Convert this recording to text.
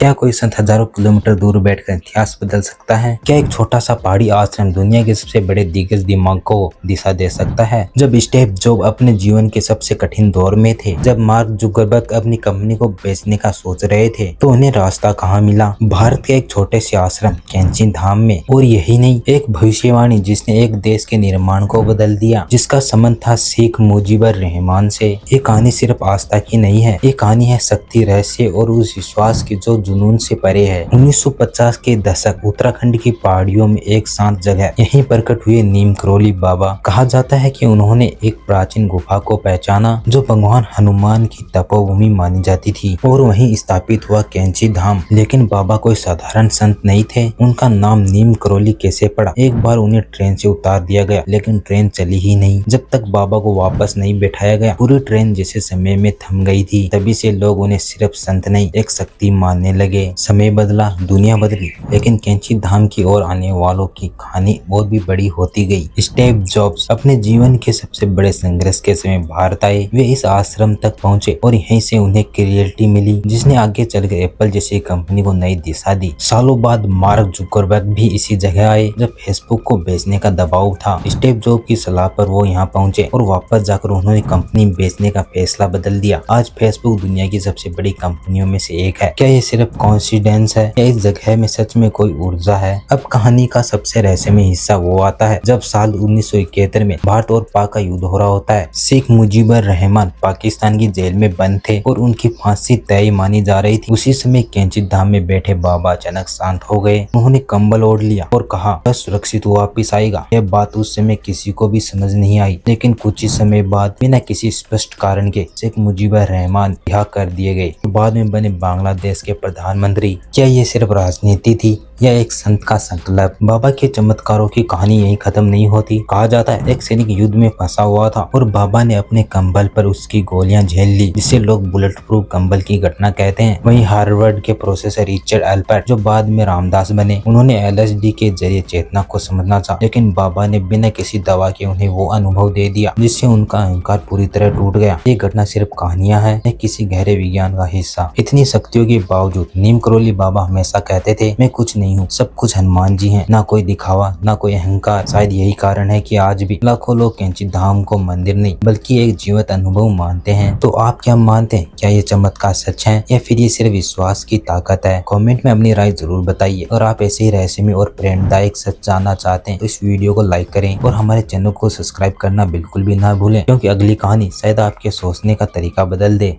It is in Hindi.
क्या कोई संत हजारों किलोमीटर दूर बैठकर इतिहास बदल सकता है? क्या एक छोटा सा पहाड़ी आश्रम दुनिया के सबसे बड़े दिग्गज दिमाग को दिशा दे सकता है? जब स्टीव जॉब अपने जीवन के सबसे कठिन दौर में थे, जब मार्क जुकरबर्ग अपनी कंपनी को बेचने का सोच रहे थे, तो उन्हें रास्ता कहाँ मिला? भारत के एक छोटे से आश्रम कैंची धाम में। और यही नहीं, एक भविष्यवाणी जिसने एक देश के निर्माण को बदल दिया, जिसका संबंध था शेख मुजीबुर रहमान से। ये कहानी सिर्फ आस्था की नहीं है, ये कहानी है शक्ति, रहस्य और उस विश्वास की जो जुनून से परे है। 1950 के दशक उत्तराखंड की पहाड़ियों में एक शांत जगह, यहीं प्रकट हुए नीम करोली बाबा। कहा जाता है कि उन्होंने एक प्राचीन गुफा को पहचाना जो भगवान हनुमान की तपोभूमि मानी जाती थी, और वहीं स्थापित हुआ कैंची धाम। लेकिन बाबा कोई साधारण संत नहीं थे। उनका नाम नीम करोली कैसे पड़ा? एक बार उन्हें ट्रेन से उतार दिया गया, लेकिन ट्रेन चली ही नहीं। जब तक बाबा को वापस नहीं बैठाया गया, पूरी ट्रेन जैसे समय में थम गई थी। तभी से लोग उन्हें सिर्फ संत नहीं, एक शक्ति मानने लगे। समय बदला, दुनिया बदली, लेकिन कैंची धाम की ओर आने वालों की कहानी और भी बड़ी होती गई। स्टीव जॉब्स अपने जीवन के सबसे बड़े संघर्ष के समय भारत आए। वे इस आश्रम तक पहुंचे और यहीं से उन्हें क्रिएटिविटी मिली, जिसने आगे चलकर एप्पल जैसी कंपनी को नई दिशा दी। सालों बाद मार्क जुकरबर्ग भी इसी जगह आए जब फेसबुक को बेचने का दबाव था। स्टीव जॉब की सलाह पर वो यहाँ पहुंचे और वापस जाकर उन्होंने कंपनी बेचने का फैसला बदल दिया। आज फेसबुक दुनिया की सबसे बड़ी कंपनियों में से एक है। क्या ये सिर्फ कोइंसिडेंस है या इस जगह में सच में कोई ऊर्जा है? अब कहानी का सबसे रहस्यमय हिस्सा वो आता है जब साल 1971 में भारत और पाक का युद्ध हो रहा होता है। शेख मुजीबुर रहमान पाकिस्तान की जेल में बंद थे और उनकी फांसी तय मानी जा रही थी। उसी समय कैंची धाम में बैठे बाबा अचानक शांत हो गए। उन्होंने कंबल ओढ़ लिया और कहा, बस सुरक्षित वापिस आएगा। यह बात उस समय किसी को भी समझ नहीं आई, लेकिन कुछ ही समय बाद बिना किसी स्पष्ट कारण के शेख मुजीबुर रहमान रिहा कर दिए गए। बाद में बने बांग्लादेश के प्रधानमंत्री। क्या ये सिर्फ राजनीति थी या एक संत का संकल्प? बाबा के चमत्कारों की कहानी यही खत्म नहीं होती। कहा जाता है एक सैनिक युद्ध में फंसा हुआ था और बाबा ने अपने कंबल पर उसकी गोलियां झेल ली, जिसे लोग बुलेट प्रूफ कंबल की घटना कहते हैं। वहीं हार्वर्ड के प्रोफेसर रिचर्ड एल्पर्ट, जो बाद में रामदास बने, उन्होंने LSD के जरिए चेतना को समझना चाहा, लेकिन बाबा ने बिना किसी दवा के उन्हें वो अनुभव दे दिया जिससे उनका अहंकार पूरी तरह टूट गया। ये घटना सिर्फ कहानियां है, न किसी गहरे विज्ञान का हिस्सा। इतनी शक्तियों के बावजूद नीम करोली बाबा हमेशा कहते थे, मैं कुछ नहीं हूँ, सब कुछ हनुमान जी हैं। ना कोई दिखावा, ना कोई अहंकार। शायद यही कारण है कि आज भी लाखों लोग कैंची धाम को मंदिर नहीं बल्कि एक जीवित अनुभव मानते हैं। तो आप क्या मानते हैं? क्या ये चमत्कार सच है या फिर ये सिर्फ विश्वास की ताकत है? कमेंट में अपनी राय जरूर बताइए। और आप ऐसे ही रहस्यमय और प्रेरणादायक सच जानना चाहते हैं तो इस वीडियो को लाइक करें और हमारे चैनल को सब्सक्राइब करना बिल्कुल भी ना भूलें, क्योंकि अगली कहानी शायद आपके सोचने का तरीका बदल दे।